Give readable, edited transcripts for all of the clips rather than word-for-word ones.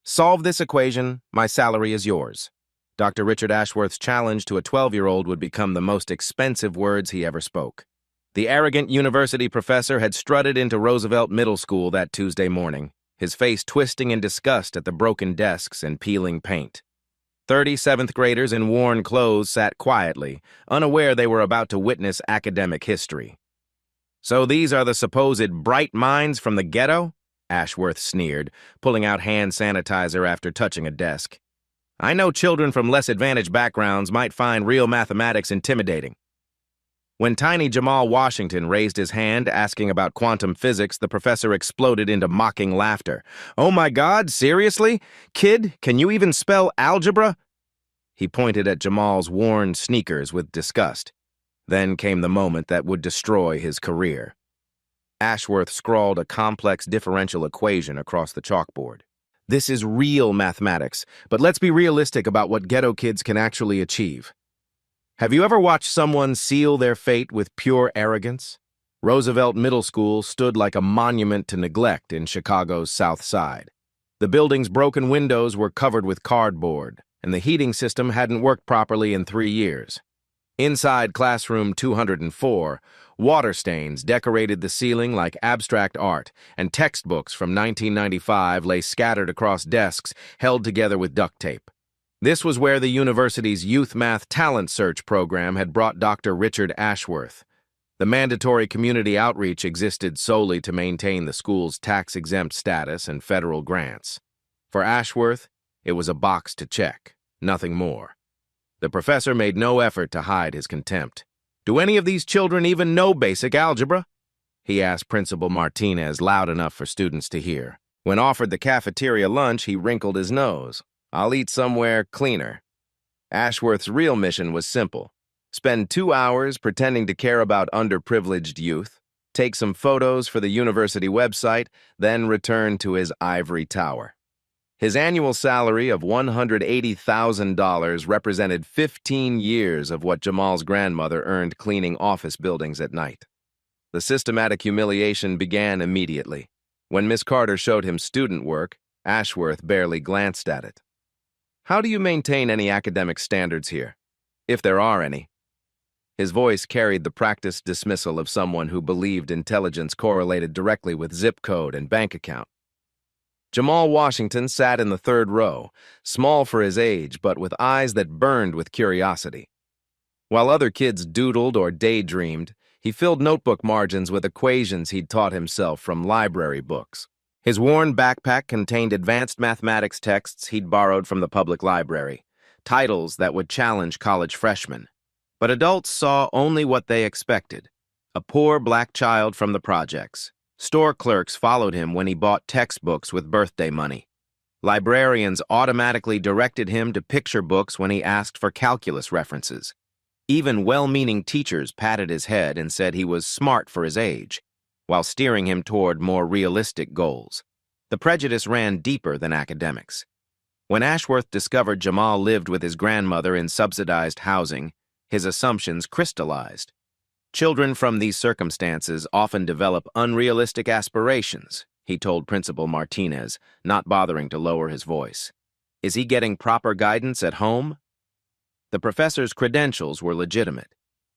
Solve this equation, my salary is yours. Dr. Richard Ashworth's challenge to a 12-year-old would become the most expensive words he ever spoke. The arrogant university professor had strutted into Roosevelt Middle School that Tuesday morning, his face twisting in disgust at the broken desks and peeling paint. 37th graders in worn clothes sat quietly, unaware they were about to witness academic history. "So these are the supposed bright minds from the ghetto?" Ashworth sneered, pulling out hand sanitizer after touching a desk. "I know children from less advantaged backgrounds might find real mathematics intimidating." When tiny Jamal Washington raised his hand asking about quantum physics, the professor exploded into mocking laughter. "Oh my God, seriously? Kid, can you even spell algebra?" He pointed at Jamal's worn sneakers with disgust. Then came the moment that would destroy his career. Ashworth scrawled a complex differential equation across the chalkboard. "This is real mathematics, but let's be realistic about what ghetto kids can actually achieve. Have you ever watched someone seal their fate with pure arrogance? Roosevelt Middle School stood like a monument to neglect in Chicago's South Side. The building's broken windows were covered with cardboard, and the heating system hadn't worked properly in 3 years. Inside classroom 204, water stains decorated the ceiling like abstract art, and textbooks from 1995 lay scattered across desks held together with duct tape. This was where the university's Youth Math Talent Search program had brought Dr. Richard Ashworth. The mandatory community outreach existed solely to maintain the school's tax-exempt status and federal grants. For Ashworth, it was a box to check, nothing more. The professor made no effort to hide his contempt. "Do any of these children even know basic algebra?" he asked Principal Martinez loud enough for students to hear. When offered the cafeteria lunch, he wrinkled his nose. "I'll eat somewhere cleaner." Ashworth's real mission was simple. Spend 2 hours pretending to care about underprivileged youth, take some photos for the university website, then return to his ivory tower. His annual salary of $180,000 represented 15 years of what Jamal's grandmother earned cleaning office buildings at night. The systematic humiliation began immediately. When Miss Carter showed him student work, Ashworth barely glanced at it. "How do you maintain any academic standards here, if there are any?" His voice carried the practiced dismissal of someone who believed intelligence correlated directly with zip code and bank account. Jamal Washington sat in the third row, small for his age, but with eyes that burned with curiosity. While other kids doodled or daydreamed, he filled notebook margins with equations he'd taught himself from library books. His worn backpack contained advanced mathematics texts he'd borrowed from the public library, titles that would challenge college freshmen. But adults saw only what they expected: a poor black child from the projects. Store clerks followed him when he bought textbooks with birthday money. Librarians automatically directed him to picture books when he asked for calculus references. Even well-meaning teachers patted his head and said he was smart for his age, while steering him toward more realistic goals. The prejudice ran deeper than academics. When Ashworth discovered Jamal lived with his grandmother in subsidized housing, his assumptions crystallized. Children from these circumstances often develop unrealistic aspirations, he told Principal Martinez, not bothering to lower his voice. Is he getting proper guidance at home? The professor's credentials were legitimate.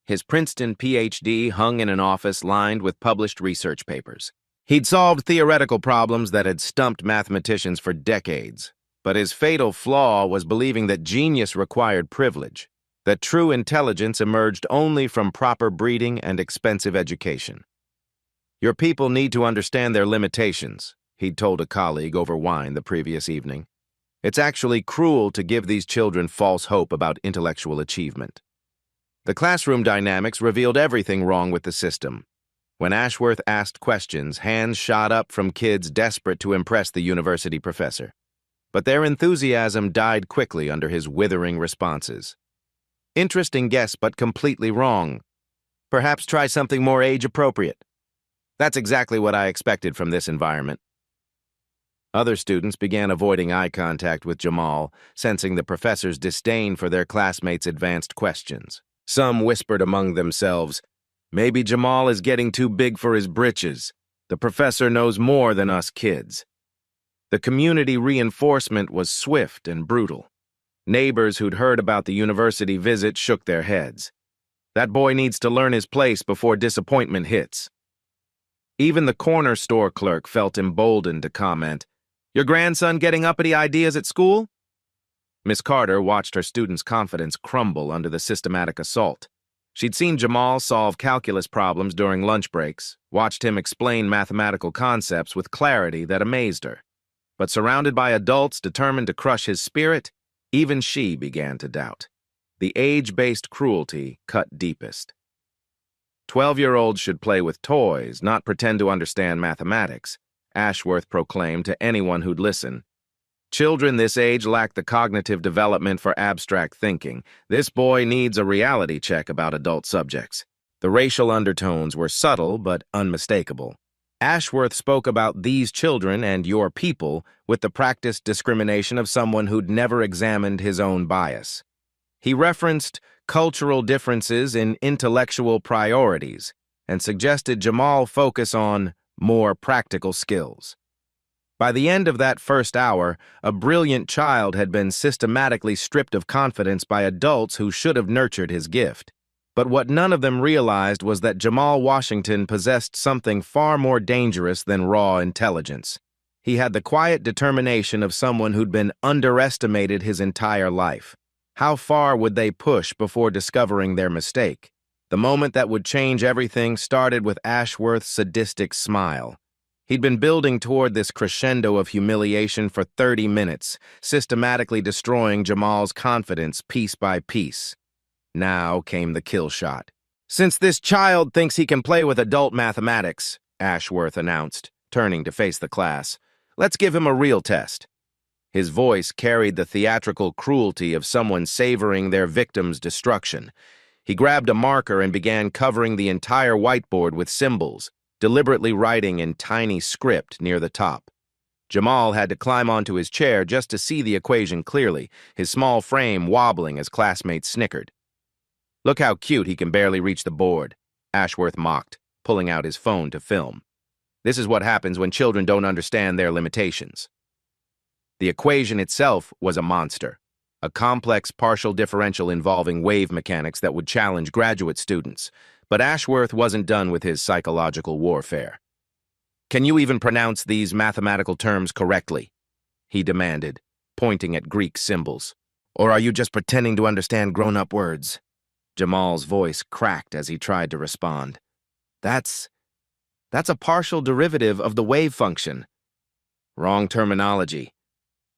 His Princeton Ph.D. hung in an office lined with published research papers. He'd solved theoretical problems that had stumped mathematicians for decades, but his fatal flaw was believing that genius required privilege, that true intelligence emerged only from proper breeding and expensive education. "Your people need to understand their limitations," he'd told a colleague over wine the previous evening. "It's actually cruel to give these children false hope about intellectual achievement." The classroom dynamics revealed everything wrong with the system. When Ashworth asked questions, hands shot up from kids desperate to impress the university professor. But their enthusiasm died quickly under his withering responses. "Interesting guess, but completely wrong. Perhaps try something more age-appropriate." That's exactly what I expected from this environment. Other students began avoiding eye contact with Jamal, sensing the professor's disdain for their classmates' advanced questions. Some whispered among themselves, "Maybe Jamal is getting too big for his britches. The professor knows more than us kids." The community reinforcement was swift and brutal. Neighbors who'd heard about the university visit shook their heads. That boy needs to learn his place before disappointment hits. Even the corner store clerk felt emboldened to comment, "Your grandson getting uppity ideas at school?" Miss Carter watched her student's confidence crumble under the systematic assault. She'd seen Jamal solve calculus problems during lunch breaks, watched him explain mathematical concepts with clarity that amazed her. But surrounded by adults determined to crush his spirit, even she began to doubt. The age-based cruelty cut deepest. 12-year-olds should play with toys, not pretend to understand mathematics, Ashworth proclaimed to anyone who'd listen. Children this age lack the cognitive development for abstract thinking. This boy needs a reality check about adult subjects. The racial undertones were subtle but unmistakable. Ashworth spoke about these children and your people with the practiced discrimination of someone who'd never examined his own bias. He referenced cultural differences in intellectual priorities and suggested Jamal focus on more practical skills. By the end of that first hour, a brilliant child had been systematically stripped of confidence by adults who should have nurtured his gift. But what none of them realized was that Jamal Washington possessed something far more dangerous than raw intelligence. He had the quiet determination of someone who'd been underestimated his entire life. How far would they push before discovering their mistake? The moment that would change everything started with Ashworth's sadistic smile. He'd been building toward this crescendo of humiliation for 30 minutes, systematically destroying Jamal's confidence piece by piece. Now came the kill shot. "Since this child thinks he can play with adult mathematics," Ashworth announced, turning to face the class, "let's give him a real test." His voice carried the theatrical cruelty of someone savoring their victim's destruction. He grabbed a marker and began covering the entire whiteboard with symbols, deliberately writing in tiny script near the top. Jamal had to climb onto his chair just to see the equation clearly, his small frame wobbling as classmates snickered. "Look how cute he can barely reach the board," Ashworth mocked, pulling out his phone to film. "This is what happens when children don't understand their limitations." The equation itself was a monster, a complex partial differential involving wave mechanics that would challenge graduate students. But Ashworth wasn't done with his psychological warfare. "Can you even pronounce these mathematical terms correctly?" he demanded, pointing at Greek symbols. "Or are you just pretending to understand grown-up words?" Jamal's voice cracked as he tried to respond. That's a partial derivative of the wave function." "Wrong terminology."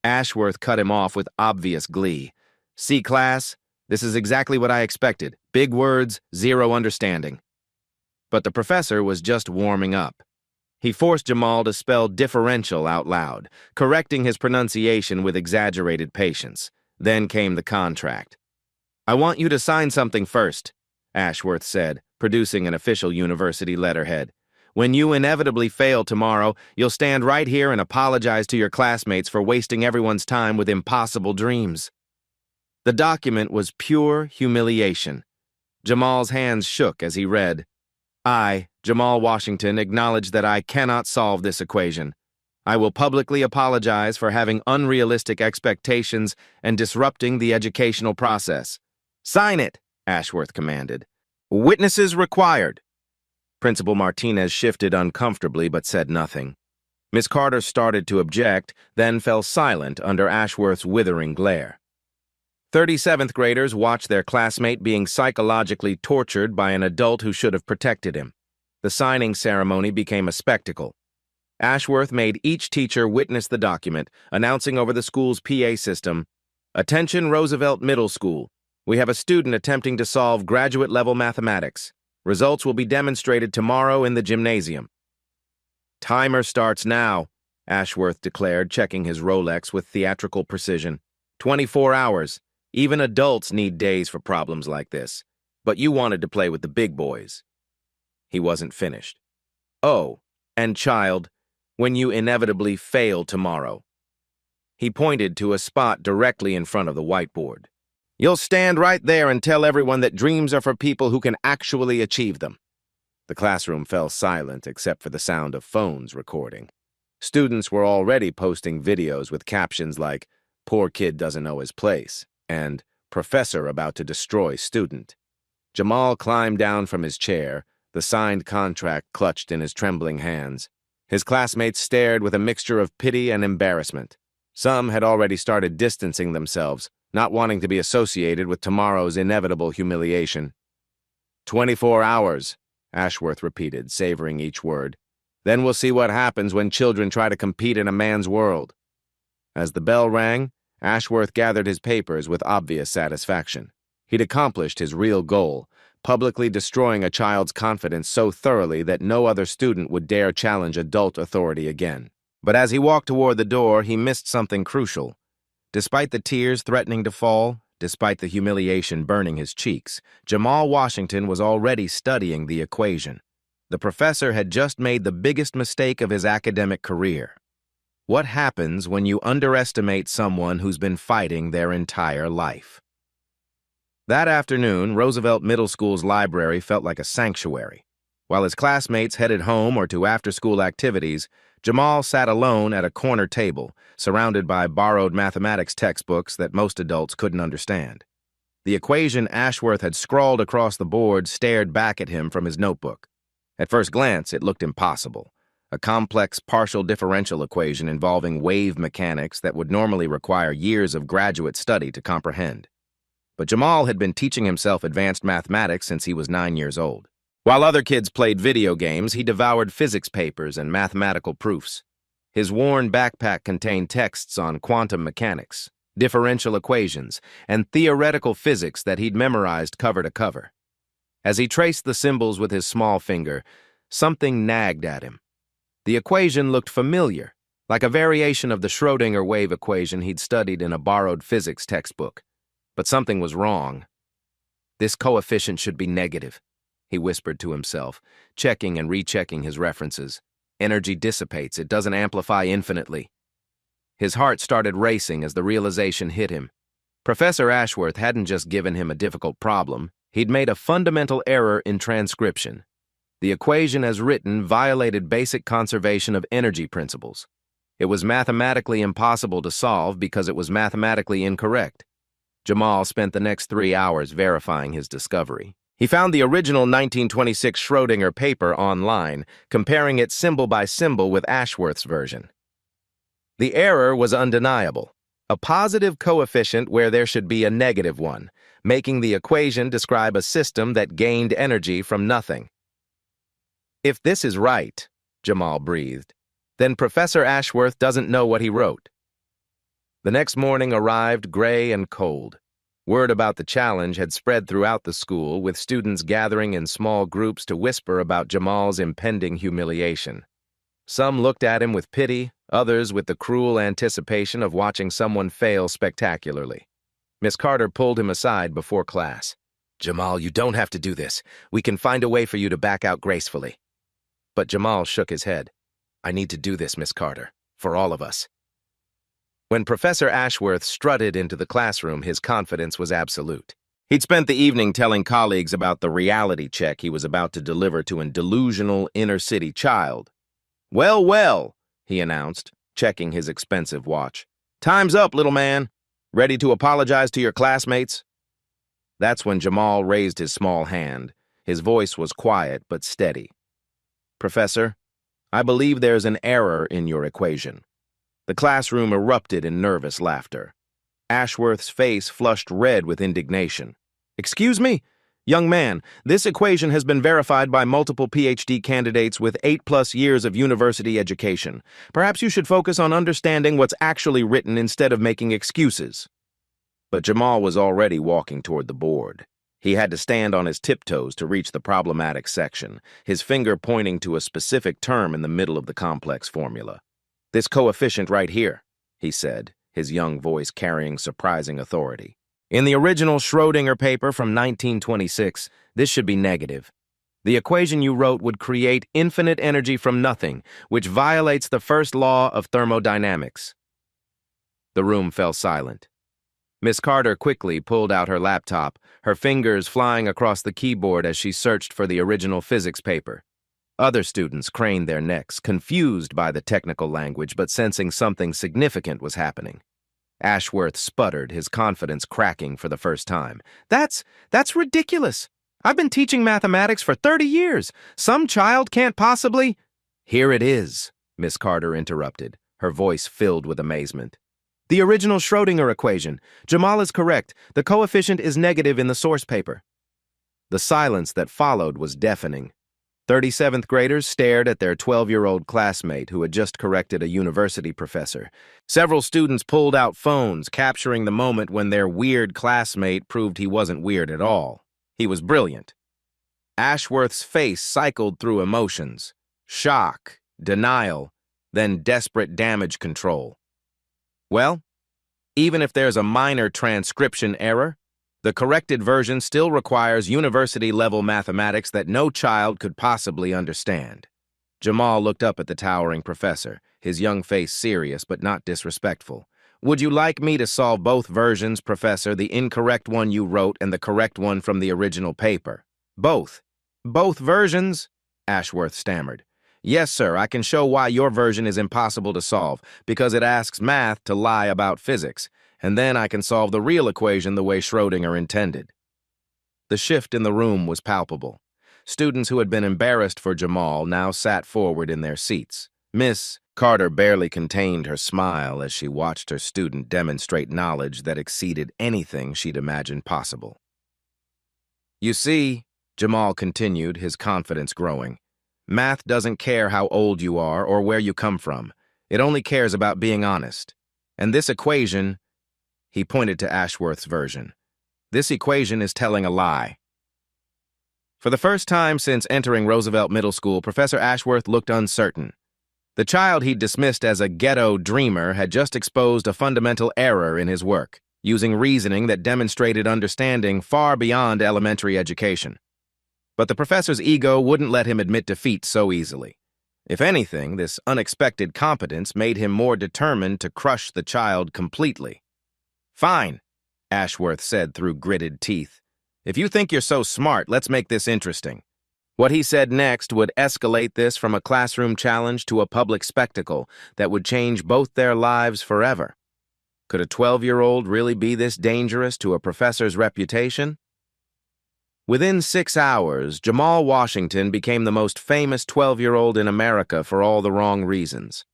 Ashworth cut him off with obvious glee. "See, class? This is exactly what I expected. Big words, zero understanding." But the professor was just warming up. He forced Jamal to spell differential out loud, correcting his pronunciation with exaggerated patience. Then came the contract. "I want you to sign something first," Ashworth said, producing an official university letterhead. "When you inevitably fail tomorrow, you'll stand right here and apologize to your classmates for wasting everyone's time with impossible dreams." The document was pure humiliation. Jamal's hands shook as he read, "I, Jamal Washington, acknowledge that I cannot solve this equation. I will publicly apologize for having unrealistic expectations and disrupting the educational process." "Sign it," Ashworth commanded. "Witnesses required." Principal Martinez shifted uncomfortably but said nothing. Miss Carter started to object, then fell silent under Ashworth's withering glare. 37th graders watched their classmate being psychologically tortured by an adult who should have protected him. The signing ceremony became a spectacle. Ashworth made each teacher witness the document, announcing over the school's PA system, "Attention Roosevelt Middle School. We have a student attempting to solve graduate-level mathematics. Results will be demonstrated tomorrow in the gymnasium." "Timer starts now," Ashworth declared, checking his Rolex with theatrical precision. 24 hours. Even adults need days for problems like this. But you wanted to play with the big boys." He wasn't finished. "Oh, and child, when you inevitably fail tomorrow." He pointed to a spot directly in front of the whiteboard. "You'll stand right there and tell everyone that dreams are for people who can actually achieve them." The classroom fell silent except for the sound of phones recording. Students were already posting videos with captions like, "Poor kid doesn't know his place," and "Professor about to destroy student." Jamal climbed down from his chair, the signed contract clutched in his trembling hands. His classmates stared with a mixture of pity and embarrassment. Some had already started distancing themselves, not wanting to be associated with tomorrow's inevitable humiliation. 24 hours, Ashworth repeated, savoring each word. Then we'll see what happens when children try to compete in a man's world. As the bell rang, Ashworth gathered his papers with obvious satisfaction. He'd accomplished his real goal, publicly destroying a child's confidence so thoroughly that no other student would dare challenge adult authority again. But as he walked toward the door, he missed something crucial. Despite the tears threatening to fall, despite the humiliation burning his cheeks, Jamal Washington was already studying the equation. The professor had just made the biggest mistake of his academic career. What happens when you underestimate someone who's been fighting their entire life? That afternoon, Roosevelt Middle School's library felt like a sanctuary. While his classmates headed home or to after-school activities, Jamal sat alone at a corner table, surrounded by borrowed mathematics textbooks that most adults couldn't understand. The equation Ashworth had scrawled across the board stared back at him from his notebook. At first glance, it looked impossible. A complex partial differential equation involving wave mechanics that would normally require years of graduate study to comprehend. But Jamal had been teaching himself advanced mathematics since he was 9 years old. While other kids played video games, he devoured physics papers and mathematical proofs. His worn backpack contained texts on quantum mechanics, differential equations, and theoretical physics that he'd memorized cover to cover. As he traced the symbols with his small finger, something nagged at him. The equation looked familiar, like a variation of the Schrödinger wave equation he'd studied in a borrowed physics textbook. But something was wrong. This coefficient should be negative, he whispered to himself, checking and rechecking his references. Energy dissipates, it doesn't amplify infinitely. His heart started racing as the realization hit him. Professor Ashworth hadn't just given him a difficult problem, he'd made a fundamental error in transcription. The equation as written violated basic conservation of energy principles. It was mathematically impossible to solve because it was mathematically incorrect. Jamal spent the next 3 hours verifying his discovery. He found the original 1926 Schrödinger paper online, comparing it symbol by symbol with Ashworth's version. The error was undeniable. A positive coefficient where there should be a negative one, making the equation describe a system that gained energy from nothing. If this is right, Jamal breathed, then Professor Ashworth doesn't know what he wrote. The next morning arrived gray and cold. Word about the challenge had spread throughout the school, with students gathering in small groups to whisper about Jamal's impending humiliation. Some looked at him with pity, others with the cruel anticipation of watching someone fail spectacularly. Miss Carter pulled him aside before class. "Jamal, you don't have to do this. We can find a way for you to back out gracefully." But Jamal shook his head. "I need to do this, Miss Carter, for all of us." When Professor Ashworth strutted into the classroom, his confidence was absolute. He'd spent the evening telling colleagues about the reality check he was about to deliver to a delusional inner-city child. "Well, well," he announced, checking his expensive watch. "Time's up, little man. Ready to apologize to your classmates?" That's when Jamal raised his small hand. His voice was quiet but steady. "Professor, I believe there's an error in your equation." The classroom erupted in nervous laughter. Ashworth's face flushed red with indignation. "Excuse me? Young man, this equation has been verified by multiple PhD candidates with 8+ years of university education. Perhaps you should focus on understanding what's actually written instead of making excuses." But Jamal was already walking toward the board. He had to stand on his tiptoes to reach the problematic section, his finger pointing to a specific term in the middle of the complex formula. "This coefficient right here," he said, his young voice carrying surprising authority. "In the original Schrödinger paper from 1926, this should be negative. The equation you wrote would create infinite energy from nothing, which violates the first law of thermodynamics." The room fell silent. Miss Carter quickly pulled out her laptop, her fingers flying across the keyboard as she searched for the original physics paper. Other students craned their necks, confused by the technical language but sensing something significant was happening. Ashworth sputtered, his confidence cracking for the first time. That's ridiculous. I've been teaching mathematics for 30 years. Some child can't possibly— Here it is, Miss Carter interrupted, her voice filled with amazement. The original Schrödinger equation. Jamal is correct. The coefficient is negative in the source paper. The silence that followed was deafening. 37th graders stared at their 12-year-old classmate who had just corrected a university professor. Several students pulled out phones, capturing the moment when their weird classmate proved he wasn't weird at all. He was brilliant. Ashworth's face cycled through emotions: shock, denial, then desperate damage control. Well, even if there's a minor transcription error, the corrected version still requires university-level mathematics that no child could possibly understand. Jamal looked up at the towering professor, his young face serious but not disrespectful. Would you like me to solve both versions, Professor, the incorrect one you wrote and the correct one from the original paper? Both. Both versions? Ashworth stammered. Yes, sir, I can show why your version is impossible to solve, because it asks math to lie about physics. And then I can solve the real equation the way Schrödinger intended. The shift in the room was palpable. Students who had been embarrassed for Jamal now sat forward in their seats. Miss Carter barely contained her smile as she watched her student demonstrate knowledge that exceeded anything she'd imagined possible. You see, Jamal continued, his confidence growing, math doesn't care how old you are or where you come from. It only cares about being honest. And this equation— He pointed to Ashworth's version. This equation is telling a lie. For the first time since entering Roosevelt Middle School, Professor Ashworth looked uncertain. The child he'd dismissed as a ghetto dreamer had just exposed a fundamental error in his work, using reasoning that demonstrated understanding far beyond elementary education. But the professor's ego wouldn't let him admit defeat so easily. If anything, this unexpected competence made him more determined to crush the child completely. Fine, Ashworth said through gritted teeth. If you think you're so smart, let's make this interesting. What he said next would escalate this from a classroom challenge to a public spectacle that would change both their lives forever. Could a 12-year-old really be this dangerous to a professor's reputation? Within 6 hours, Jamal Washington became the most famous 12-year-old in America for all the wrong reasons.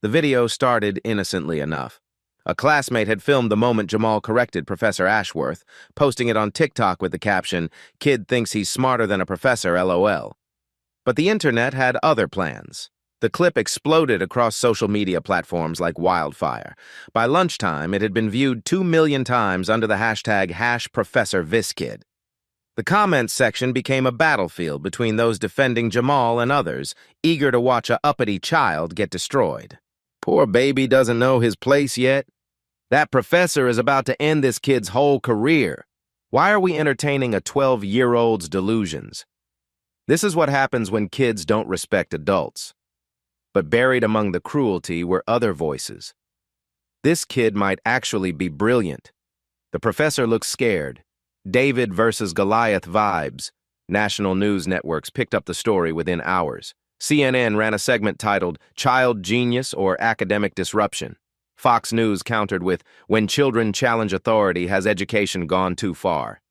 The video started innocently enough. A classmate had filmed the moment Jamal corrected Professor Ashworth, posting it on TikTok with the caption, "Kid thinks he's smarter than a professor, LOL." But the internet had other plans. The clip exploded across social media platforms like wildfire. By lunchtime, it had been viewed 2 million times under the hashtag #ProfessorVisKid. The comments section became a battlefield between those defending Jamal and others, eager to watch a uppity child get destroyed. Poor baby doesn't know his place yet. That professor is about to end this kid's whole career. Why are we entertaining a 12-year-old's delusions? This is what happens when kids don't respect adults. But buried among the cruelty were other voices. This kid might actually be brilliant. The professor looked scared. David versus Goliath vibes. National news networks picked up the story within hours. CNN ran a segment titled, "Child Genius or Academic Disruption." Fox News countered with, "When children challenge authority, has education gone too far?"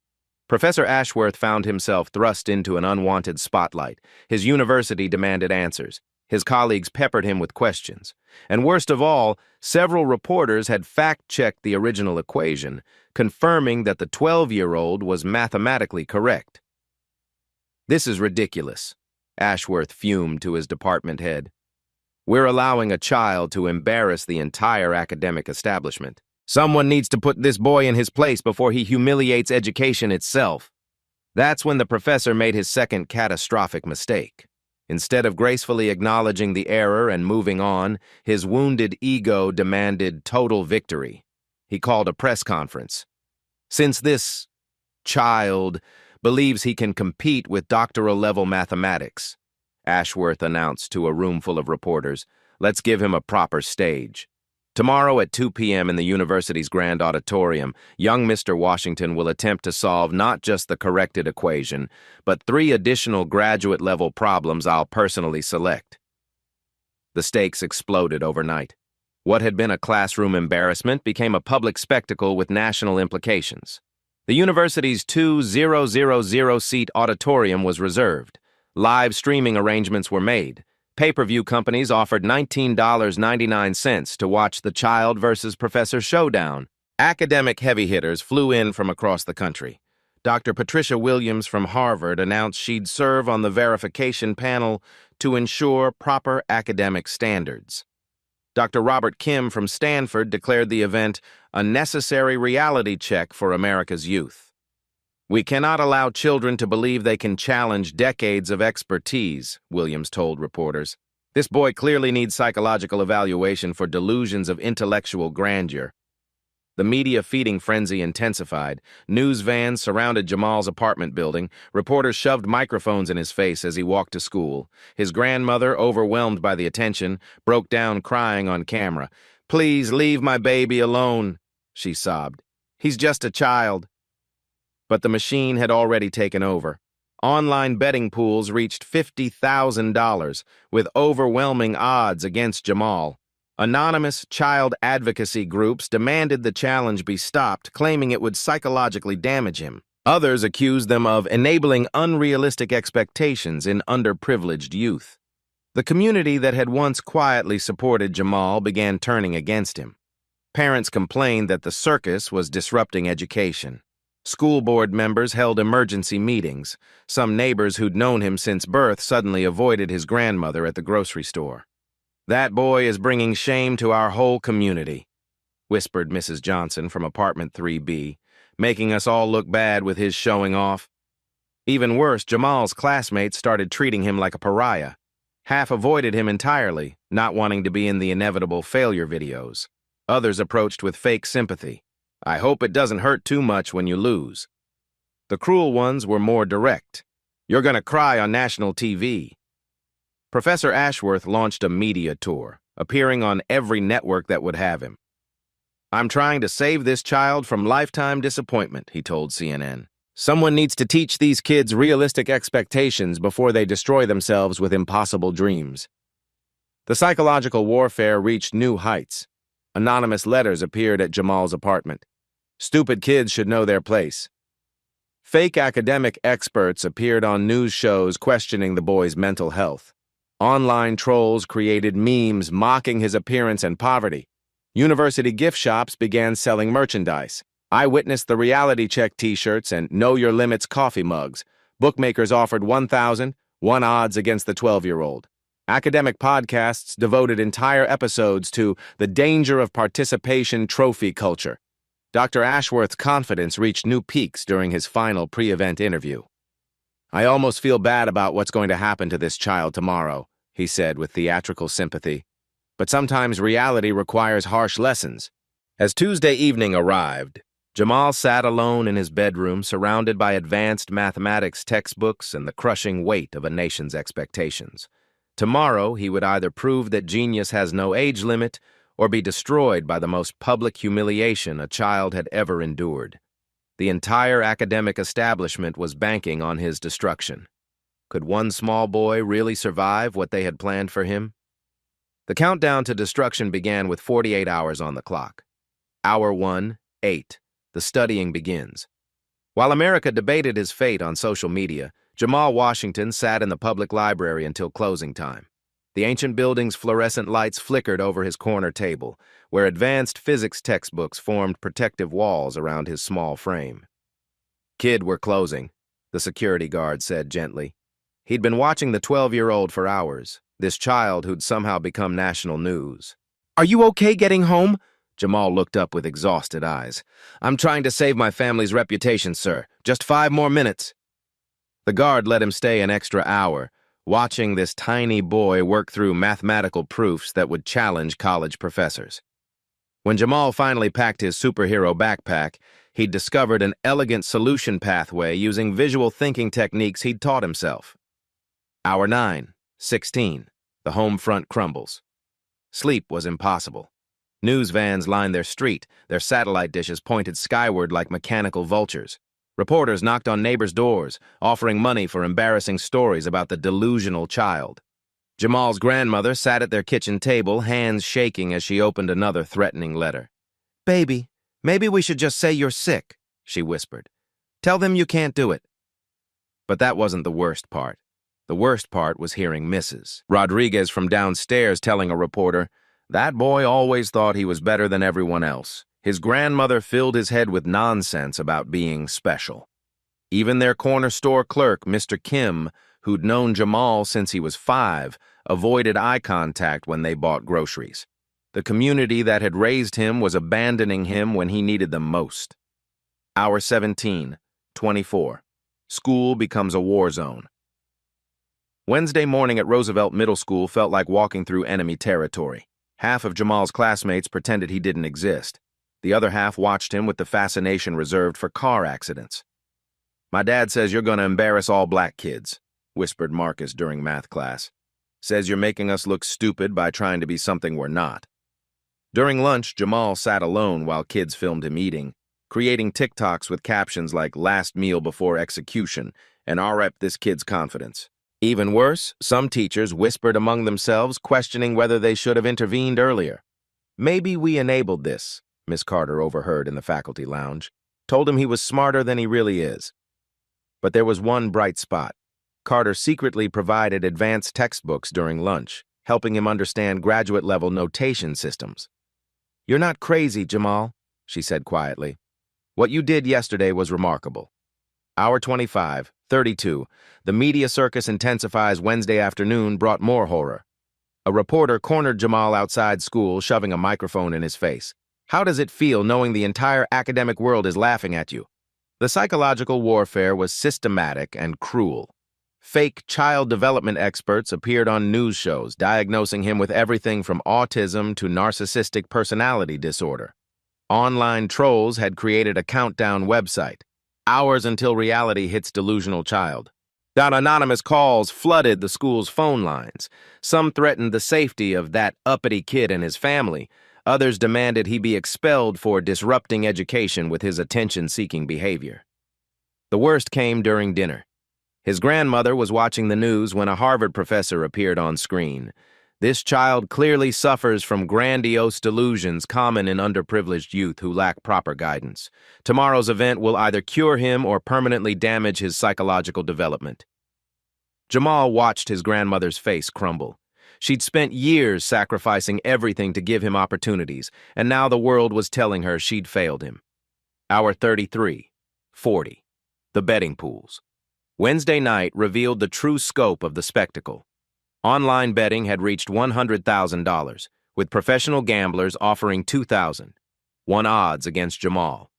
Professor Ashworth found himself thrust into an unwanted spotlight. His university demanded answers. His colleagues peppered him with questions. And worst of all, several reporters had fact-checked the original equation, confirming that the 12-year-old was mathematically correct. "This is ridiculous," Ashworth fumed to his department head. "We're allowing a child to embarrass the entire academic establishment. Someone needs to put this boy in his place before he humiliates education itself." That's when the professor made his second catastrophic mistake. Instead of gracefully acknowledging the error and moving on, his wounded ego demanded total victory. He called a press conference. "Since this child believes he can compete with doctoral-level mathematics," Ashworth announced to a room full of reporters, "let's give him a proper stage. Tomorrow at 2 p.m. in the university's grand auditorium, young Mr. Washington will attempt to solve not just the corrected equation, but 3 additional graduate-level problems I'll personally select. The stakes exploded overnight. What had been a classroom embarrassment became a public spectacle with national implications. The university's 2,000-seat auditorium was reserved. Live streaming arrangements were made. Pay-per-view companies offered $19.99 to watch the Child versus Professor showdown. Academic heavy hitters flew in from across the country. Dr. Patricia Williams from Harvard announced she'd serve on the verification panel to ensure proper academic standards. Dr. Robert Kim from Stanford declared the event a necessary reality check for America's youth. "We cannot allow children to believe they can challenge decades of expertise," Williams told reporters. "This boy clearly needs psychological evaluation for delusions of intellectual grandeur." The media feeding frenzy intensified. News vans surrounded Jamal's apartment building. Reporters shoved microphones in his face as he walked to school. His grandmother, overwhelmed by the attention, broke down crying on camera. "Please leave my baby alone," she sobbed. "He's just a child." But the machine had already taken over. Online betting pools reached $50,000, with overwhelming odds against Jamal. Anonymous child advocacy groups demanded the challenge be stopped, claiming it would psychologically damage him. Others accused them of enabling unrealistic expectations in underprivileged youth. The community that had once quietly supported Jamal began turning against him. Parents complained that the circus was disrupting education. School board members held emergency meetings. Some neighbors who'd known him since birth suddenly avoided his grandmother at the grocery store. "That boy is bringing shame to our whole community," whispered Mrs. Johnson from apartment 3B, "making us all look bad with his showing off." Even worse, Jamal's classmates started treating him like a pariah. Half avoided him entirely, not wanting to be in the inevitable failure videos. Others approached with fake sympathy. "I hope it doesn't hurt too much when you lose." The cruel ones were more direct. "You're gonna cry on national TV." Professor Ashworth launched a media tour, appearing on every network that would have him. "I'm trying to save this child from lifetime disappointment," he told CNN. "Someone needs to teach these kids realistic expectations before they destroy themselves with impossible dreams." The psychological warfare reached new heights. Anonymous letters appeared at Jamal's apartment. "Stupid kids should know their place." Fake academic experts appeared on news shows questioning the boy's mental health. Online trolls created memes mocking his appearance and poverty. University gift shops began selling merchandise. I witnessed the reality check t-shirts and Know Your Limits coffee mugs. Bookmakers offered 1,001 odds against the 12-year-old. Academic podcasts devoted entire episodes to the danger of participation trophy culture. Dr. Ashworth's confidence reached new peaks during his final pre-event interview. "I almost feel bad about what's going to happen to this child tomorrow," he said with theatrical sympathy. "But sometimes reality requires harsh lessons." As Tuesday evening arrived, Jamal sat alone in his bedroom, surrounded by advanced mathematics textbooks and the crushing weight of a nation's expectations. Tomorrow, he would either prove that genius has no age limit or be destroyed by the most public humiliation a child had ever endured. The entire academic establishment was banking on his destruction. Could one small boy really survive what they had planned for him? The countdown to destruction began with 48 hours on the clock. Hour 1, 8. The studying begins. While America debated his fate on social media, Jamal Washington sat in the public library until closing time. The ancient building's fluorescent lights flickered over his corner table, where advanced physics textbooks formed protective walls around his small frame. "Kid, we're closing," the security guard said gently. He'd been watching the 12-year-old for hours, this child who'd somehow become national news. "Are you okay getting home?" Jamal looked up with exhausted eyes. "I'm trying to save my family's reputation, sir. Just 5 more minutes." The guard let him stay an extra hour, watching this tiny boy work through mathematical proofs that would challenge college professors. When Jamal finally packed his superhero backpack, he'd discovered an elegant solution pathway using visual thinking techniques he'd taught himself. Hour 9, 16. The home front crumbles. Sleep was impossible. News vans lined their street, their satellite dishes pointed skyward like mechanical vultures. Reporters knocked on neighbors' doors, offering money for embarrassing stories about the delusional child. Jamal's grandmother sat at their kitchen table, hands shaking as she opened another threatening letter. "Baby, maybe we should just say you're sick," she whispered. "Tell them you can't do it." But that wasn't the worst part. The worst part was hearing Mrs. Rodriguez from downstairs telling a reporter, "That boy always thought he was better than everyone else. His grandmother filled his head with nonsense about being special." Even their corner store clerk, Mr. Kim, who'd known Jamal since he was 5, avoided eye contact when they bought groceries. The community that had raised him was abandoning him when he needed them most. Hour 17, 24. School becomes a war zone. Wednesday morning at Roosevelt Middle School felt like walking through enemy territory. Half of Jamal's classmates pretended he didn't exist. The other half watched him with the fascination reserved for car accidents. "My dad says you're going to embarrass all black kids," whispered Marcus during math class. "Says you're making us look stupid by trying to be something we're not." During lunch, Jamal sat alone while kids filmed him eating, creating TikToks with captions like "last meal before execution" and "RIP this kid's confidence." Even worse, some teachers whispered among themselves, questioning whether they should have intervened earlier. "Maybe we enabled this," Miss Carter overheard in the faculty lounge. "Told him he was smarter than he really is." But there was one bright spot. Carter secretly provided advanced textbooks during lunch, helping him understand graduate-level notation systems. "You're not crazy, Jamal," she said quietly. "What you did yesterday was remarkable." Hour 25, 32. The media circus intensifies Wednesday afternoon brought more horror. A reporter cornered Jamal outside school, shoving a microphone in his face. "How does it feel knowing the entire academic world is laughing at you?" The psychological warfare was systematic and cruel. Fake child development experts appeared on news shows, diagnosing him with everything from autism to narcissistic personality disorder. Online trolls had created a countdown website. Hours until reality hits delusional child. Anonymous calls flooded the school's phone lines. Some threatened the safety of that uppity kid and his family. Others demanded he be expelled for disrupting education with his attention-seeking behavior. The worst came during dinner. His grandmother was watching the news when a Harvard professor appeared on screen. "This child clearly suffers from grandiose delusions common in underprivileged youth who lack proper guidance. Tomorrow's event will either cure him or permanently damage his psychological development." Jamal watched his grandmother's face crumble. She'd spent years sacrificing everything to give him opportunities, and now the world was telling her she'd failed him. Hour 33, 40. The betting pools. Wednesday night revealed the true scope of the spectacle. Online betting had reached $100,000, with professional gamblers offering $2,000. Won odds against Jamal.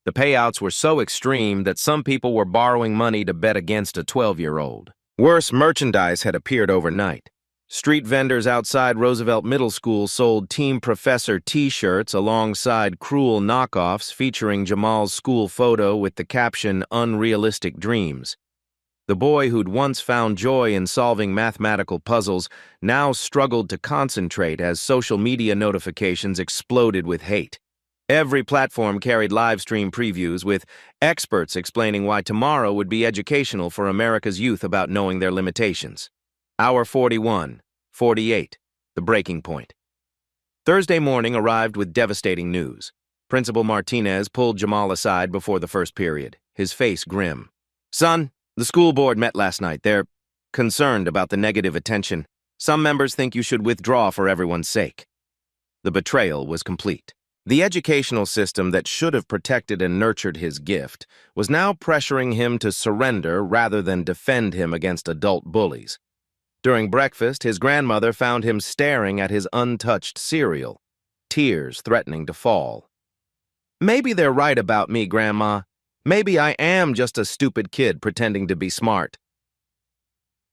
The payouts were so extreme that some people were borrowing money to bet against a 12-year-old. Worse, merchandise had appeared overnight. Street vendors outside Roosevelt Middle School sold Team Professor T-shirts alongside cruel knockoffs featuring Jamal's school photo with the caption "Unrealistic Dreams." The boy who'd once found joy in solving mathematical puzzles now struggled to concentrate as social media notifications exploded with hate. Every platform carried live stream previews with experts explaining why tomorrow would be educational for America's youth about knowing their limitations. Hour 41, 48, the breaking point. Thursday morning arrived with devastating news. Principal Martinez pulled Jamal aside before the first period, his face grim. "Son, the school board met last night. They're concerned about the negative attention. Some members think you should withdraw for everyone's sake." The betrayal was complete. The educational system that should have protected and nurtured his gift was now pressuring him to surrender rather than defend him against adult bullies. During breakfast, his grandmother found him staring at his untouched cereal, tears threatening to fall. "Maybe they're right about me, Grandma. Maybe I am just a stupid kid pretending to be smart."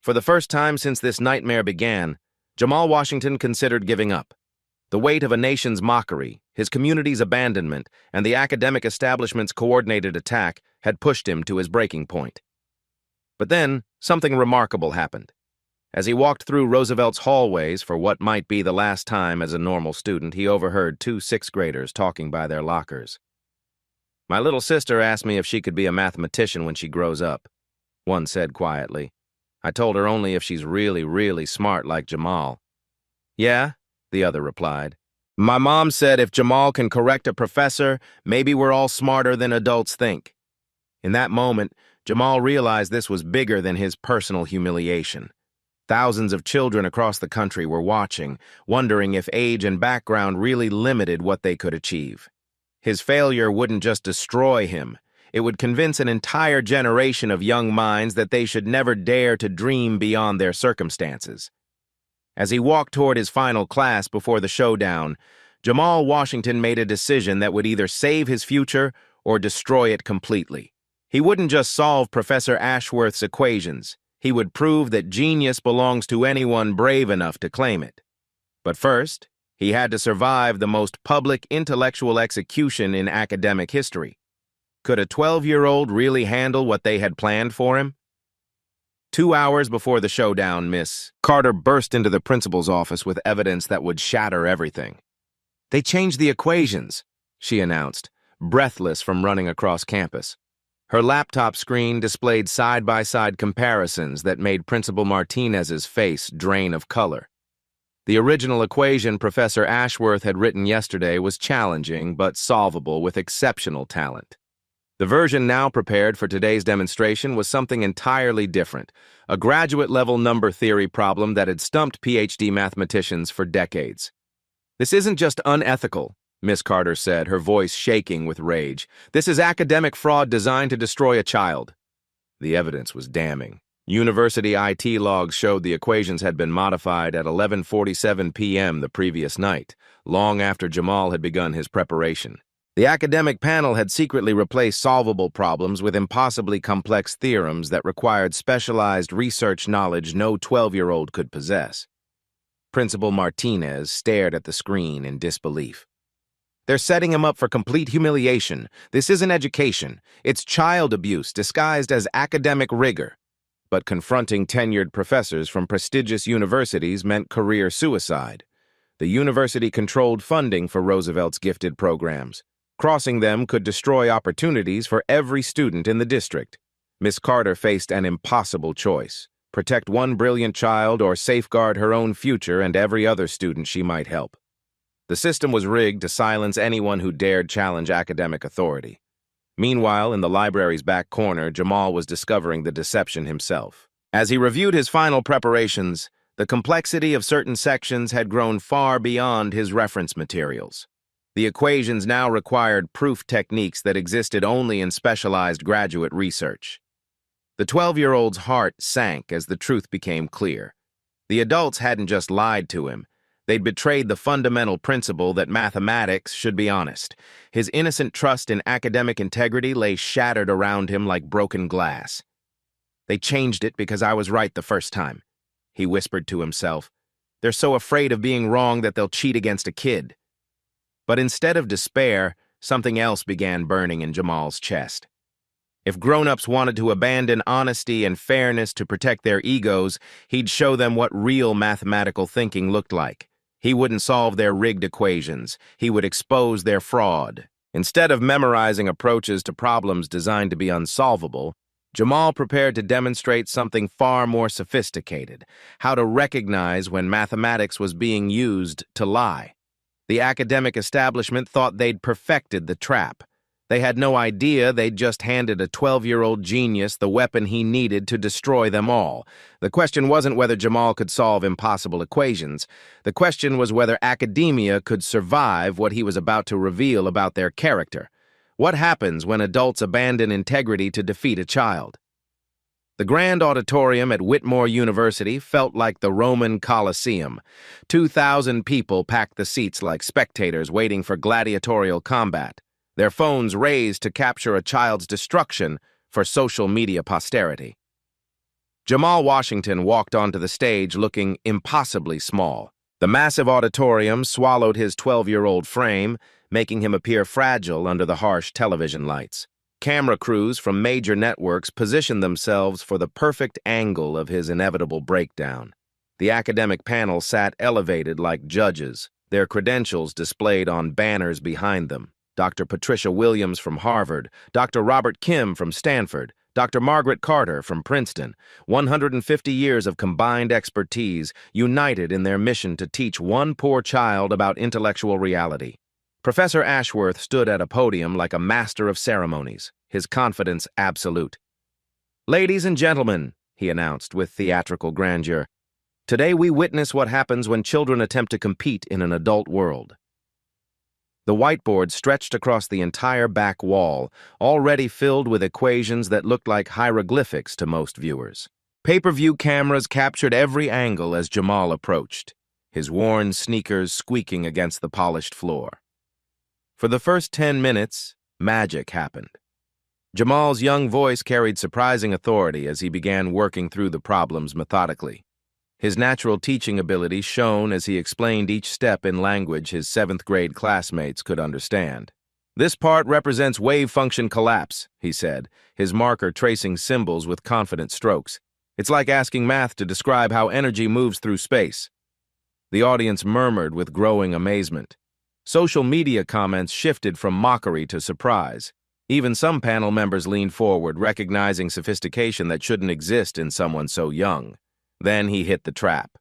For the first time since this nightmare began, Jamal Washington considered giving up. The weight of a nation's mockery, his community's abandonment, and the academic establishment's coordinated attack had pushed him to his breaking point. But then, something remarkable happened. As he walked through Roosevelt's hallways for what might be the last time as a normal student, he overheard two sixth-graders talking by their lockers. "My little sister asked me if she could be a mathematician when she grows up," one said quietly. "I told her only if she's really, really smart like Jamal." "Yeah," the other replied. "My mom said if Jamal can correct a professor, maybe we're all smarter than adults think." In that moment, Jamal realized this was bigger than his personal humiliation. Thousands of children across the country were watching, wondering if age and background really limited what they could achieve. His failure wouldn't just destroy him, it would convince an entire generation of young minds that they should never dare to dream beyond their circumstances. As he walked toward his final class before the showdown, Jamal Washington made a decision that would either save his future or destroy it completely. He wouldn't just solve Professor Ashworth's equations. He would prove that genius belongs to anyone brave enough to claim it. But first, he had to survive the most public intellectual execution in academic history. Could a 12-year-old really handle what they had planned for him? 2 hours before the showdown, Miss Carter burst into the principal's office with evidence that would shatter everything. "They changed the equations," she announced, breathless from running across campus. Her laptop screen displayed side-by-side comparisons that made Principal Martinez's face drain of color. The original equation Professor Ashworth had written yesterday was challenging but solvable with exceptional talent. The version now prepared for today's demonstration was something entirely different, a graduate-level number theory problem that had stumped PhD mathematicians for decades. "This isn't just unethical," Miss Carter said, her voice shaking with rage. "This is academic fraud designed to destroy a child." The evidence was damning. University IT logs showed the equations had been modified at 11:47 p.m. the previous night, long after Jamal had begun his preparation. The academic panel had secretly replaced solvable problems with impossibly complex theorems that required specialized research knowledge no 12-year-old could possess. Principal Martinez stared at the screen in disbelief. "They're setting him up for complete humiliation. This isn't education. It's child abuse disguised as academic rigor." But confronting tenured professors from prestigious universities meant career suicide. The university controlled funding for Roosevelt's gifted programs. Crossing them could destroy opportunities for every student in the district. Miss Carter faced an impossible choice: protect one brilliant child or safeguard her own future and every other student she might help. The system was rigged to silence anyone who dared challenge academic authority. Meanwhile, in the library's back corner, Jamal was discovering the deception himself. As he reviewed his final preparations, the complexity of certain sections had grown far beyond his reference materials. The equations now required proof techniques that existed only in specialized graduate research. The 12-year-old's heart sank as the truth became clear. The adults hadn't just lied to him. They'd betrayed the fundamental principle that mathematics should be honest. His innocent trust in academic integrity lay shattered around him like broken glass. "They changed it because I was right the first time," he whispered to himself. "They're so afraid of being wrong that they'll cheat against a kid." But instead of despair, something else began burning in Jamal's chest. If grown-ups wanted to abandon honesty and fairness to protect their egos, he'd show them what real mathematical thinking looked like. He wouldn't solve their rigged equations. He would expose their fraud. Instead of memorizing approaches to problems designed to be unsolvable, Jamal prepared to demonstrate something far more sophisticated: how to recognize when mathematics was being used to lie. The academic establishment thought they'd perfected the trap. They had no idea they'd just handed a 12-year-old genius the weapon he needed to destroy them all. The question wasn't whether Jamal could solve impossible equations. The question was whether academia could survive what he was about to reveal about their character. What happens when adults abandon integrity to defeat a child? The grand auditorium at Whitmore University felt like the Roman Colosseum. 2,000 people packed the seats like spectators waiting for gladiatorial combat, their phones raised to capture a child's destruction for social media posterity. Jamal Washington walked onto the stage looking impossibly small. The massive auditorium swallowed his 12-year-old frame, making him appear fragile under the harsh television lights. Camera crews from major networks positioned themselves for the perfect angle of his inevitable breakdown. The academic panel sat elevated like judges, their credentials displayed on banners behind them. Dr. Patricia Williams from Harvard, Dr. Robert Kim from Stanford, Dr. Margaret Carter from Princeton, 150 years of combined expertise united in their mission to teach one poor child about intellectual reality. Professor Ashworth stood at a podium like a master of ceremonies, his confidence absolute. "Ladies and gentlemen," he announced with theatrical grandeur, "today we witness what happens when children attempt to compete in an adult world." The whiteboard stretched across the entire back wall, already filled with equations that looked like hieroglyphics to most viewers. Pay-per-view cameras captured every angle as Jamal approached, his worn sneakers squeaking against the polished floor. For the first 10 minutes, magic happened. Jamal's young voice carried surprising authority as he began working through the problems methodically. His natural teaching ability shone as he explained each step in language his 7th-grade classmates could understand. "This part represents wave function collapse," he said, his marker tracing symbols with confident strokes. "It's like asking math to describe how energy moves through space." The audience murmured with growing amazement. Social media comments shifted from mockery to surprise. Even some panel members leaned forward, recognizing sophistication that shouldn't exist in someone so young. Then he hit the trap.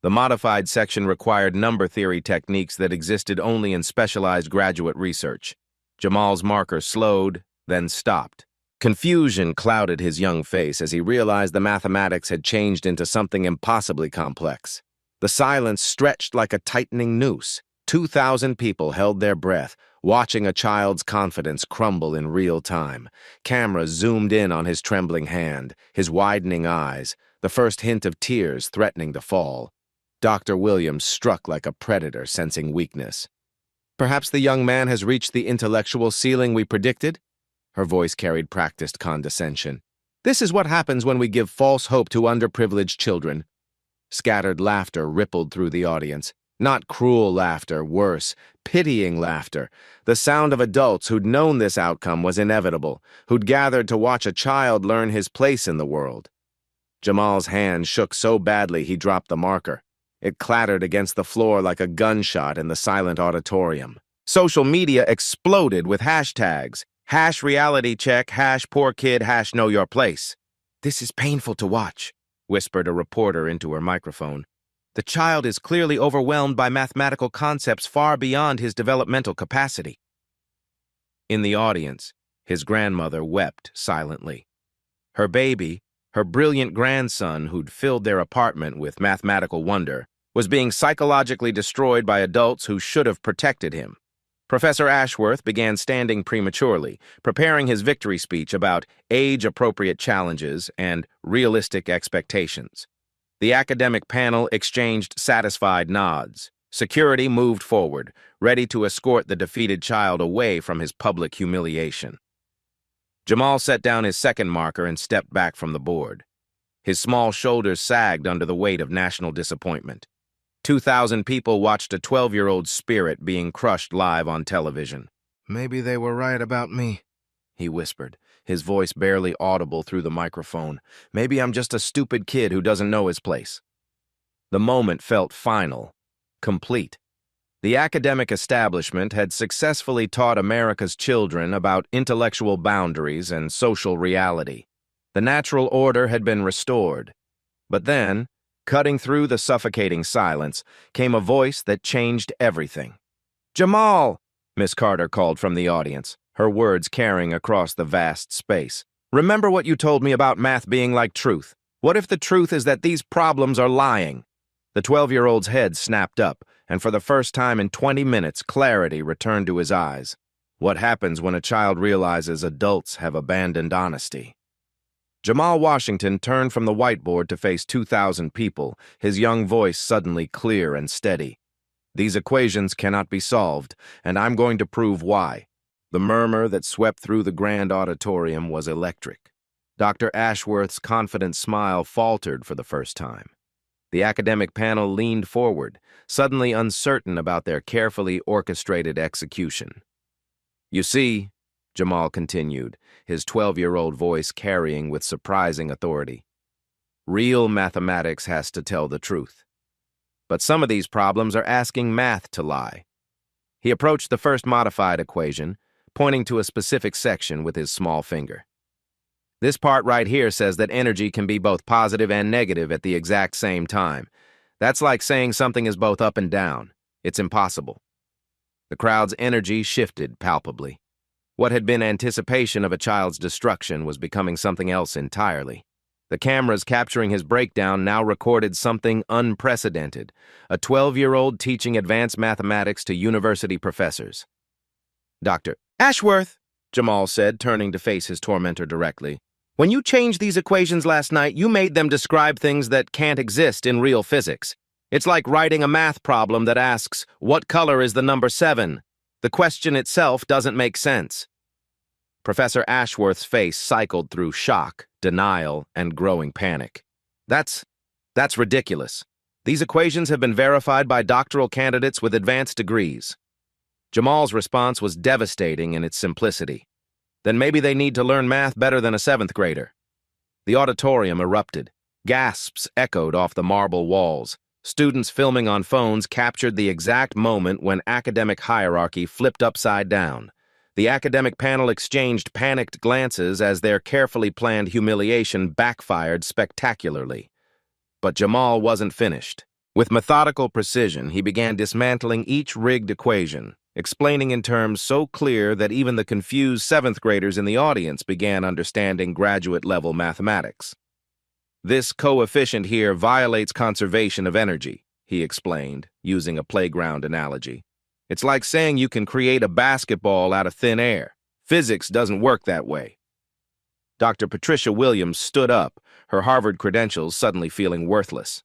The modified section required number theory techniques that existed only in specialized graduate research. Jamal's marker slowed, then stopped. Confusion clouded his young face as he realized the mathematics had changed into something impossibly complex. The silence stretched like a tightening noose. 2,000 people held their breath, watching a child's confidence crumble in real time. Cameras zoomed in on his trembling hand, his widening eyes, the first hint of tears threatening to fall. Dr. Williams struck like a predator sensing weakness. "Perhaps the young man has reached the intellectual ceiling we predicted?" Her voice carried practiced condescension. "This is what happens when we give false hope to underprivileged children." Scattered laughter rippled through the audience. Not cruel laughter, worse, pitying laughter. The sound of adults who'd known this outcome was inevitable, who'd gathered to watch a child learn his place in the world. Jamal's hand shook so badly he dropped the marker. It clattered against the floor like a gunshot in the silent auditorium. Social media exploded with hashtags. #realitycheck, #poorkid, #knowyourplace. "This is painful to watch," whispered a reporter into her microphone. "The child is clearly overwhelmed by mathematical concepts far beyond his developmental capacity." In the audience, his grandmother wept silently. Her baby, her brilliant grandson who'd filled their apartment with mathematical wonder, was being psychologically destroyed by adults who should have protected him. Professor Ashworth began standing prematurely, preparing his victory speech about age-appropriate challenges and realistic expectations. The academic panel exchanged satisfied nods. Security moved forward, ready to escort the defeated child away from his public humiliation. Jamal set down his second marker and stepped back from the board. His small shoulders sagged under the weight of national disappointment. 2,000 people watched a 12-year-old spirit being crushed live on television. "Maybe they were right about me," he whispered, his voice barely audible through the microphone. "Maybe I'm just a stupid kid who doesn't know his place." The moment felt final, complete. The academic establishment had successfully taught America's children about intellectual boundaries and social reality. The natural order had been restored. But then, cutting through the suffocating silence, came a voice that changed everything. "Jamal!" Miss Carter called from the audience, her words carrying across the vast space. "Remember what you told me about math being like truth. What if the truth is that these problems are lying?" The 12-year-old's head snapped up, and for the first time in 20 minutes, clarity returned to his eyes. What happens when a child realizes adults have abandoned honesty? Jamal Washington turned from the whiteboard to face 2,000 people, his young voice suddenly clear and steady. "These equations cannot be solved, and I'm going to prove why." The murmur that swept through the grand auditorium was electric. Dr. Ashworth's confident smile faltered for the first time. The academic panel leaned forward, suddenly uncertain about their carefully orchestrated execution. "You see," Jamal continued, his 12-year-old voice carrying with surprising authority, Real mathematics has to tell the truth. But some of these problems are asking math to lie. He approached the first modified equation, pointing to a specific section with his small finger. This part right here says that energy can be both positive and negative at the exact same time. That's like saying something is both up and down. It's impossible. The crowd's energy shifted palpably. What had been anticipation of a child's destruction was becoming something else entirely. The cameras capturing his breakdown now recorded something unprecedented, a 12-year-old teaching advanced mathematics to university professors. Dr. Ashworth, Jamal said, turning to face his tormentor directly, when you changed these equations last night, you made them describe things that can't exist in real physics. It's like writing a math problem that asks, what color is the number 7? The question itself doesn't make sense. Professor Ashworth's face cycled through shock, denial, and growing panic. That's ridiculous. These equations have been verified by doctoral candidates with advanced degrees. Jamal's response was devastating in its simplicity. Then maybe they need to learn math better than a 7th grader. The auditorium erupted. Gasps echoed off the marble walls. Students filming on phones captured the exact moment when academic hierarchy flipped upside down. The academic panel exchanged panicked glances as their carefully planned humiliation backfired spectacularly. But Jamal wasn't finished. With methodical precision, he began dismantling each rigged equation, explaining in terms so clear that even the confused 7th graders in the audience began understanding graduate-level mathematics. This coefficient here violates conservation of energy, he explained, using a playground analogy. It's like saying you can create a basketball out of thin air. Physics doesn't work that way. Dr. Patricia Williams stood up, her Harvard credentials suddenly feeling worthless.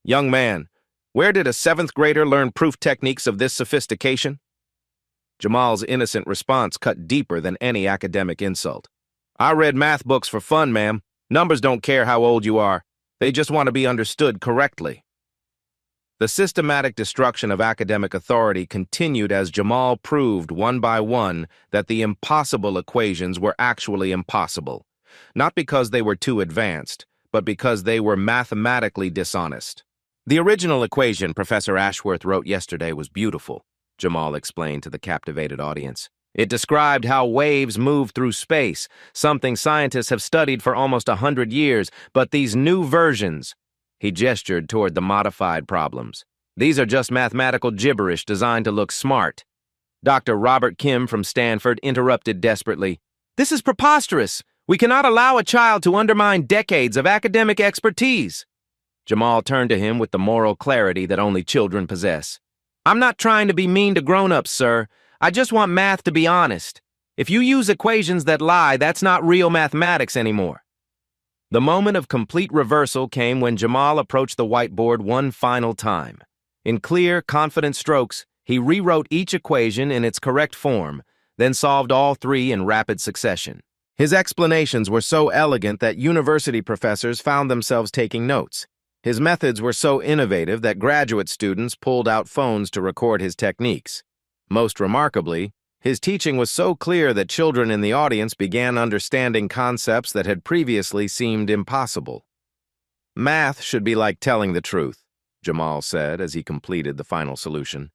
Young man, where did a 7th grader learn proof techniques of this sophistication? Jamal's innocent response cut deeper than any academic insult. I read math books for fun, ma'am. Numbers don't care how old you are. They just want to be understood correctly. The systematic destruction of academic authority continued as Jamal proved one by one that the impossible equations were actually impossible, not because they were too advanced, but because they were mathematically dishonest. The original equation Professor Ashworth wrote yesterday was beautiful, Jamal explained to the captivated audience. It described how waves move through space, something scientists have studied for almost 100 years, but these new versions— he gestured toward the modified problems. These are just mathematical gibberish designed to look smart. Dr. Robert Kim from Stanford interrupted desperately. This is preposterous. We cannot allow a child to undermine decades of academic expertise. Jamal turned to him with the moral clarity that only children possess. I'm not trying to be mean to grown-ups, sir. I just want math to be honest. If you use equations that lie, that's not real mathematics anymore. The moment of complete reversal came when Jamal approached the whiteboard one final time. In clear, confident strokes, he rewrote each equation in its correct form, then solved all 3 in rapid succession. His explanations were so elegant that university professors found themselves taking notes. His methods were so innovative that graduate students pulled out phones to record his techniques. Most remarkably, his teaching was so clear that children in the audience began understanding concepts that had previously seemed impossible. Math should be like telling the truth, Jamal said as he completed the final solution.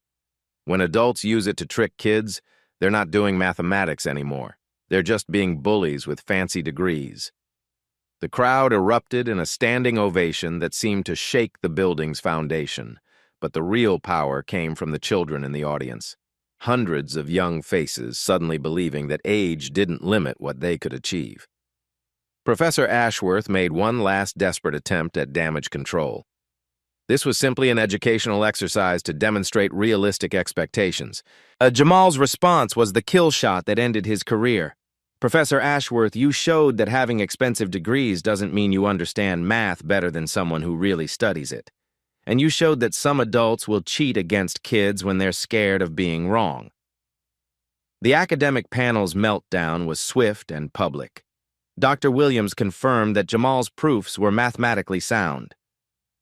When adults use it to trick kids, they're not doing mathematics anymore. They're just being bullies with fancy degrees. The crowd erupted in a standing ovation that seemed to shake the building's foundation, but the real power came from the children in the audience. Hundreds of young faces suddenly believing that age didn't limit what they could achieve. Professor Ashworth made one last desperate attempt at damage control. This was simply an educational exercise to demonstrate realistic expectations. Jamal's response was the kill shot that ended his career. Professor Ashworth, you showed that having expensive degrees doesn't mean you understand math better than someone who really studies it. And you showed that some adults will cheat against kids when they're scared of being wrong. The academic panel's meltdown was swift and public. Dr. Williams confirmed that Jamal's proofs were mathematically sound.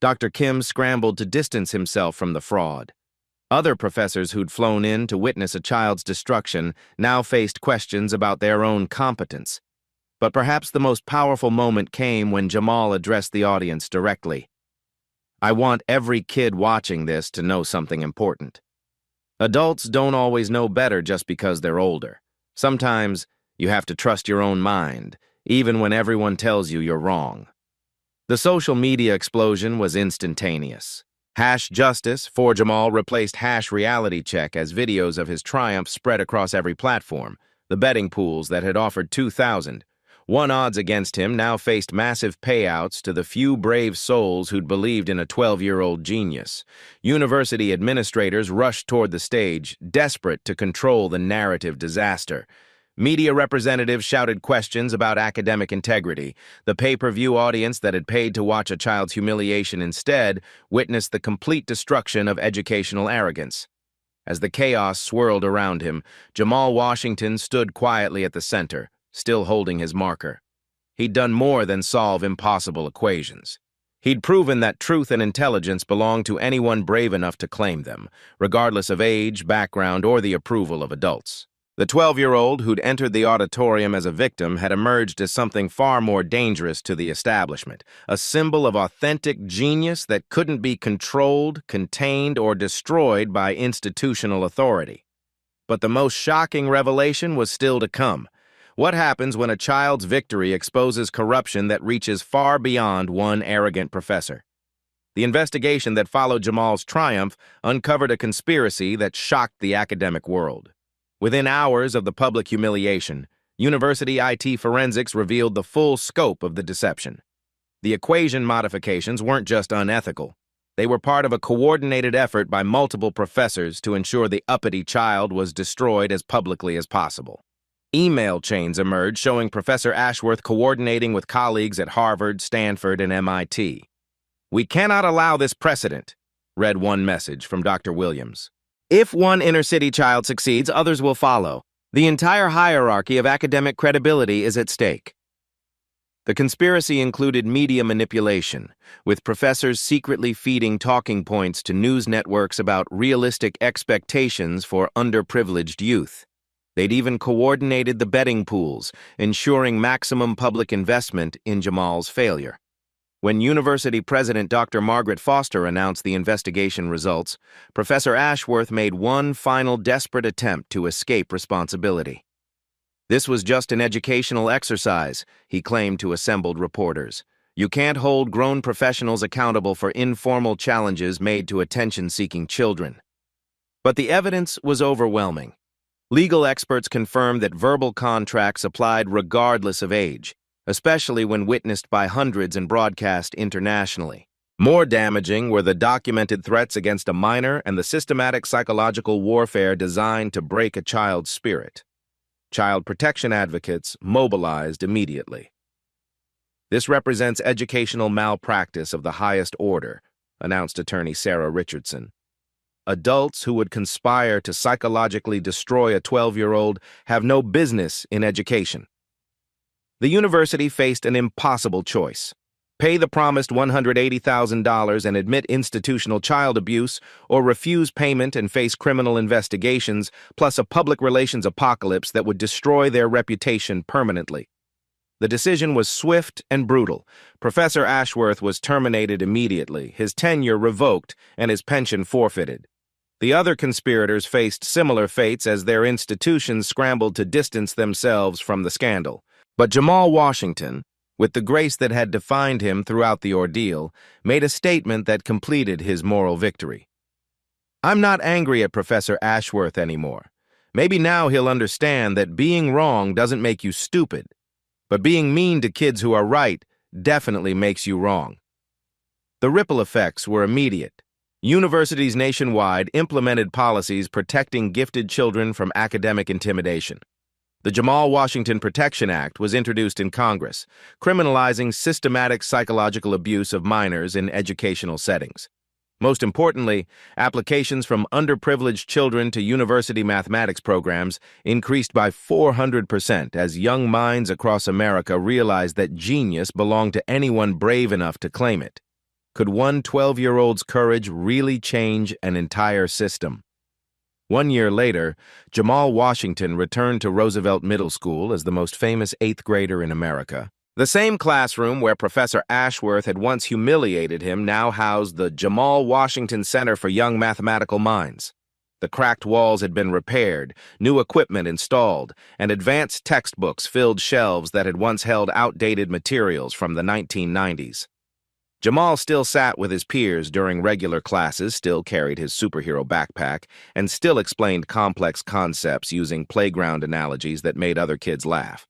Dr. Kim scrambled to distance himself from the fraud. Other professors who'd flown in to witness a child's destruction now faced questions about their own competence. But perhaps the most powerful moment came when Jamal addressed the audience directly. I want every kid watching this to know something important. Adults don't always know better just because they're older. Sometimes you have to trust your own mind, even when everyone tells you you're wrong. The social media explosion was instantaneous. #Justice for Jamal replaced #reality check as videos of his triumph spread across every platform. The betting pools that had offered 2,000-1 odds against him now faced massive payouts to the few brave souls who'd believed in a 12-year-old genius. University administrators rushed toward the stage, desperate to control the narrative disaster. Media representatives shouted questions about academic integrity. The pay-per-view audience that had paid to watch a child's humiliation instead witnessed the complete destruction of educational arrogance. As the chaos swirled around him, Jamal Washington stood quietly at the center, still holding his marker. He'd done more than solve impossible equations. He'd proven that truth and intelligence belonged to anyone brave enough to claim them, regardless of age, background, or the approval of adults. The 12-year-old who'd entered the auditorium as a victim had emerged as something far more dangerous to the establishment, a symbol of authentic genius that couldn't be controlled, contained, or destroyed by institutional authority. But the most shocking revelation was still to come. What happens when a child's victory exposes corruption that reaches far beyond one arrogant professor? The investigation that followed Jamal's triumph uncovered a conspiracy that shocked the academic world. Within hours of the public humiliation, university IT forensics revealed the full scope of the deception. The equation modifications weren't just unethical. They were part of a coordinated effort by multiple professors to ensure the uppity child was destroyed as publicly as possible. Email chains emerged showing Professor Ashworth coordinating with colleagues at Harvard, Stanford, and MIT. "We cannot allow this precedent," read one message from Dr. Williams. "If one inner-city child succeeds, others will follow. The entire hierarchy of academic credibility is at stake." The conspiracy included media manipulation, with professors secretly feeding talking points to news networks about realistic expectations for underprivileged youth. They'd even coordinated the betting pools, ensuring maximum public investment in Jamal's failure. When University President Dr. Margaret Foster announced the investigation results, Professor Ashworth made one final desperate attempt to escape responsibility. "This was just an educational exercise," he claimed to assembled reporters. "You can't hold grown professionals accountable for informal challenges made to attention-seeking children." But the evidence was overwhelming. Legal experts confirmed that verbal contracts applied regardless of age, especially when witnessed by hundreds and broadcast internationally. More damaging were the documented threats against a minor and the systematic psychological warfare designed to break a child's spirit. Child protection advocates mobilized immediately. "This represents educational malpractice of the highest order," announced attorney Sarah Richardson. "Adults who would conspire to psychologically destroy a 12-year-old have no business in education." The university faced an impossible choice: pay the promised $180,000 and admit institutional child abuse, or refuse payment and face criminal investigations, plus a public relations apocalypse that would destroy their reputation permanently. The decision was swift and brutal. Professor Ashworth was terminated immediately, his tenure revoked, and his pension forfeited. The other conspirators faced similar fates as their institutions scrambled to distance themselves from the scandal. But Jamal Washington, with the grace that had defined him throughout the ordeal, made a statement that completed his moral victory. "I'm not angry at Professor Ashworth anymore. Maybe now he'll understand that being wrong doesn't make you stupid, but being mean to kids who are right definitely makes you wrong." The ripple effects were immediate. Universities nationwide implemented policies protecting gifted children from academic intimidation. The Jamal Washington Protection Act was introduced in Congress, criminalizing systematic psychological abuse of minors in educational settings. Most importantly, applications from underprivileged children to university mathematics programs increased by 400% as young minds across America realized that genius belonged to anyone brave enough to claim it. Could one 12-year-old's courage really change an entire system? 1 year later, Jamal Washington returned to Roosevelt Middle School as the most famous eighth grader in America. The same classroom where Professor Ashworth had once humiliated him now housed the Jamal Washington Center for Young Mathematical Minds. The cracked walls had been repaired, new equipment installed, and advanced textbooks filled shelves that had once held outdated materials from the 1990s. Jamal still sat with his peers during regular classes, still carried his superhero backpack, and still explained complex concepts using playground analogies that made other kids laugh.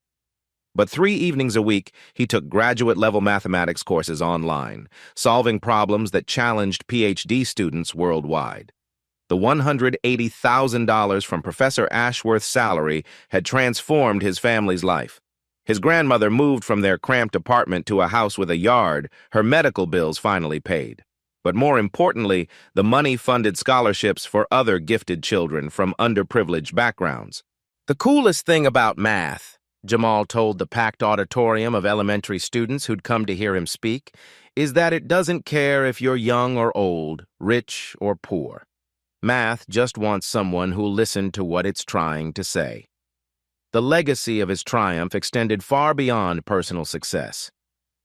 But 3 evenings a week, he took graduate-level mathematics courses online, solving problems that challenged PhD students worldwide. The $180,000 from Professor Ashworth's salary had transformed his family's life. His grandmother moved from their cramped apartment to a house with a yard, her medical bills finally paid. But more importantly, the money funded scholarships for other gifted children from underprivileged backgrounds. The coolest thing about math, Jamal told the packed auditorium of elementary students who'd come to hear him speak, is that it doesn't care if you're young or old, rich or poor. Math just wants someone who'll listen to what it's trying to say. The legacy of his triumph extended far beyond personal success.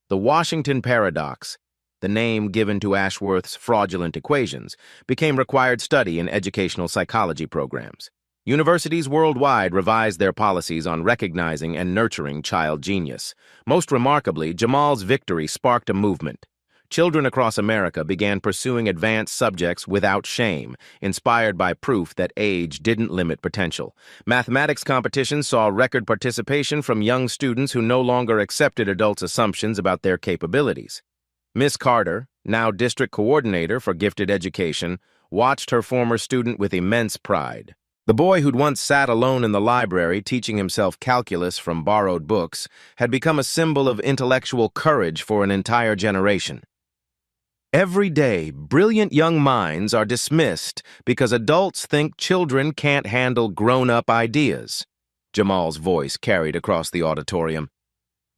The Washington paradox, the name given to Ashworth's fraudulent equations, became required study in educational psychology programs. Universities worldwide revised their policies on recognizing and nurturing child genius. Most remarkably, Jamal's victory sparked a movement. Children across America began pursuing advanced subjects without shame, inspired by proof that age didn't limit potential. Mathematics competitions saw record participation from young students who no longer accepted adults' assumptions about their capabilities. Miss Carter, now district coordinator for gifted education, watched her former student with immense pride. The boy who'd once sat alone in the library teaching himself calculus from borrowed books had become a symbol of intellectual courage for an entire generation. Every day, brilliant young minds are dismissed because adults think children can't handle grown-up ideas. Jamal's voice carried across the auditorium.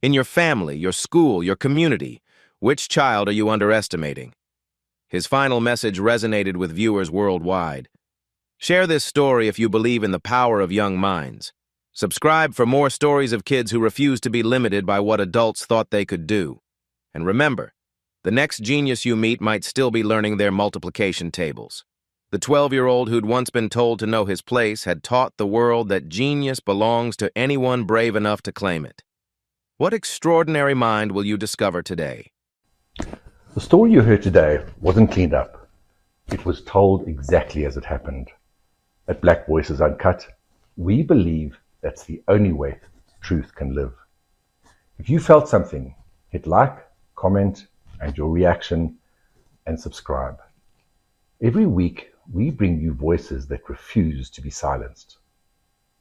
In your family, your school, your community, which child are you underestimating? His final message resonated with viewers worldwide. Share this story if you believe in the power of young minds. Subscribe for more stories of kids who refuse to be limited by what adults thought they could do. And remember, the next genius you meet might still be learning their multiplication tables. The 12-year-old who'd once been told to know his place had taught the world that genius belongs to anyone brave enough to claim it. What extraordinary mind will you discover today? The story you heard today wasn't cleaned up. It was told exactly as it happened. At Black Voices Uncut, we believe that's the only way truth can live. If you felt something, hit like, comment, and your reaction, and subscribe. Every week, we bring you voices that refuse to be silenced.